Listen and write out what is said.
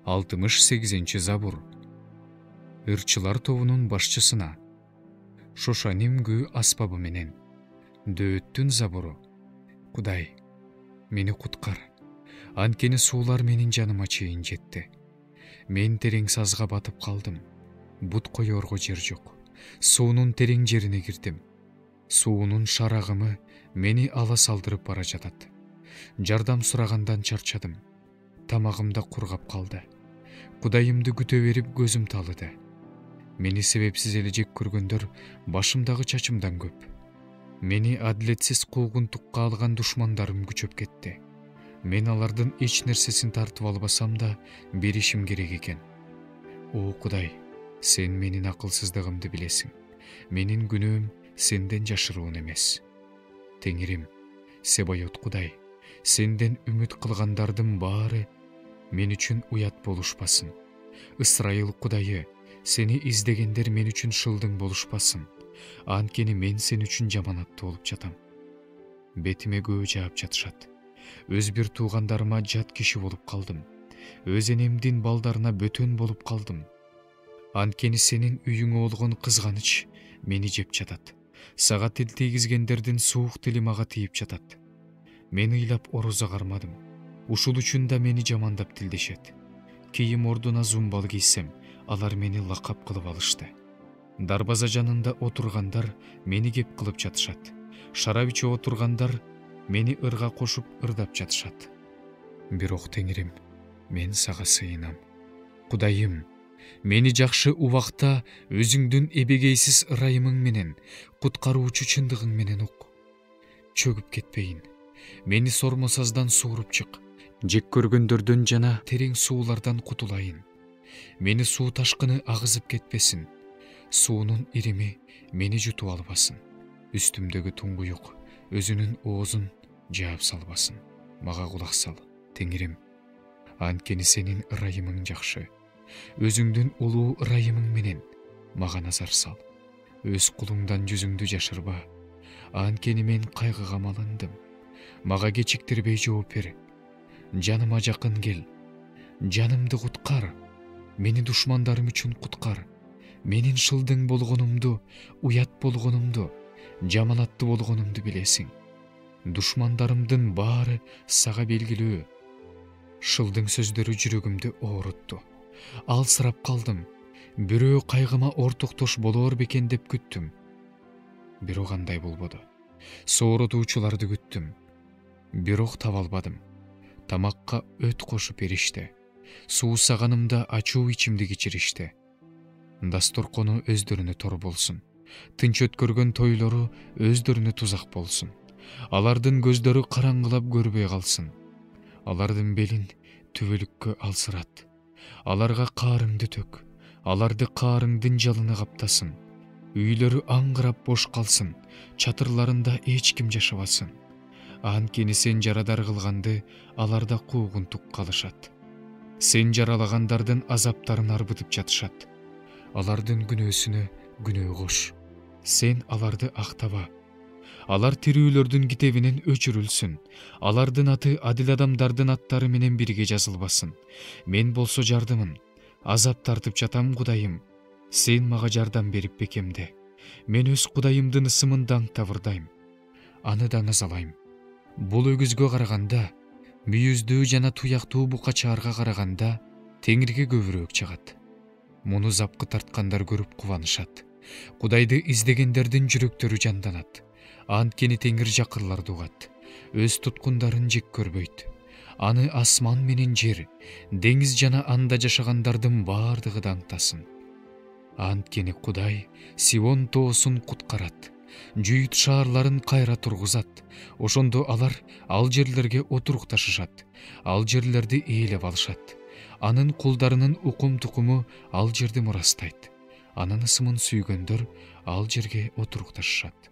68 забур. Ырчылар тобунун башчысына. Шошанимгү аспабы менен. Дөөттүн забуру. Кудай, мени куткар. Анткени суулар менин жаныма чейин жетти. Мен терең сазга батып калдым. Бут коёрго жер жок. Суунун терең жерине кирдим. Суунун шарагымы мени ала салдырып бара жатат. Жардам сурагандан чарчадым. Тамагым да кургап калды. Кудайымды күтө берип көзүм талыды. Мени себепсиз эле жек көргөндөр башымдагы чачымдан көп. Мени адилетсиз куугунтукка алган душмандарым күчөп кетти. Мен алардын эч нерсесин тартып албасам да беришим керек экен. О Кудай, сен менин акылсыздыгымды билесиң. Менин күнөөм сенден жашыруун эмес. Теңирим, Себайот Кудай, сенден үмүт кылгандардын баары мен үчүн уят болушпасын. Ысрайыл Кудайы, сени издегендер мен үчүн шылдың болушпасын. Анткени мен сен үчүн жаманаттуу болуп жатам. Бетиме көө жаап жатышат. Өз бир туугандарыма жат киши болуп калдым. Өз энемдин балдарына бөтөн болуп калдым. Анткени сенин үйүңө болгон кызганыч мени жеп жатат. Сага тил тийгизгендердин суук тили мага тийип жатат. Мен ыйлап орозо кармадым. Ушул үчүн да мени жамандап тилдешет. Кийим ордуна зумбал кийсем, алар мени лакап кылып алышты. Дарбаза жанында отургандар мени кеп кылып жатышат. Шарап ичип отургандар мени ырга кошуп ырдап жатышат. Бирок Теңирим, мен сага сыйынам. Кудайым, мени жакшы убакта өзүңдүн эбегейсиз ырайымың менен, куткаруучу чындыгың менен ук. Чөгүп кетпейин. Мени сормосаздан сууруп чык. Жек көргөндөрдөн жана терең суулардан кутулайын. Мени суу ташкыны агызып кетпесин. Суунун ирими мени жутуп албасын. Үстүмдөгү туңгуюк өзүнүн оозун жаап салбасын. Мага кулак сал, Теңирим. Анткени сенин ырайымың жакшы. Өзүңдүн улуу ырайымың менен мага назар сал. Өз кулуңдан жүзүңдү жашырба. Анткени мен кайгыга малындым. Мага кечиктирбей жооп бер. Жаныма жакын кел. Жанымды куткар. Мени душмандарым үчүн куткар. Менин шылдың болгонумду, уят болгонумду, жаманаттуу болгонумду билесиң. Душмандарымдын баары сага белгилүү. Шылдың сөздөрү жүрөгүмдү оорутту. Алсырап калдым. Бирөө кайгыма ортоктош болоор бекен деп күттүм. Бирок андай болбоду. Сооротуучуларды күттүм. Бирок таба албадым. Тамакка өт кошуп беришти. Суусаганымда ачуу ичимди кечиришти. Дасторкону өздөрүнө тор болсун. Тынч өткөргөн тойлору өздөрүнө тузак болсун. Алардын көздөрү караңгылап көрбөй калсын. Алардын белин түбөлүккө алсырат. Аларга каарыңды төк. Аларды каарыңдын жалыны каптасын. Үйлөрү аңгырап бош калсын. Чатырларында эч ким жашабасын. Анткени сен жарадар кылганды аларда куугунтук калышат. Сен жаралагандардын азаптарын арбытып жатышат. Алардын күнөөсүнө күнөө кош. Сен аларды актаба. Алар тирүүлөрдүн китебинен өчүрүлсүн. Алардын аты адил адамдардын аттары менен бирге жазылбасын. Мен болсо жардымын. Азап тартып жатам, Кудайым. Сен мага жардам берип бекемде. Мен өз Кудайымдын ысымын даңк табырдайм. Аны да назалайм. Бул өгүзгө караганда, мүйүздүү жана туяктуу букачаарга караганда Теңирге көбүрөөк чыгат. Муну запкы тарткандар көрүп кубанышат. Кудайды издегендердин жүрөктөрү жанданат. Анткени Теңир жакырларды угат. Өз туткундарын жек көрбөйт. Аны асман менен жер, деңиз жана анда жашагандардын баардыгы даңктасын. Анткени Кудай Сион тоосун куткарат. Жүйүт шаарларын кайра тургузат. Ошондо алар ал жерлерге отурукташышат. Ал жерлерди ээлеп алышат. Анын кулдарынын укум тукуму ал жерди мурастайт. Анын ысымын сүйгөндөр ал жерге отурукташышат.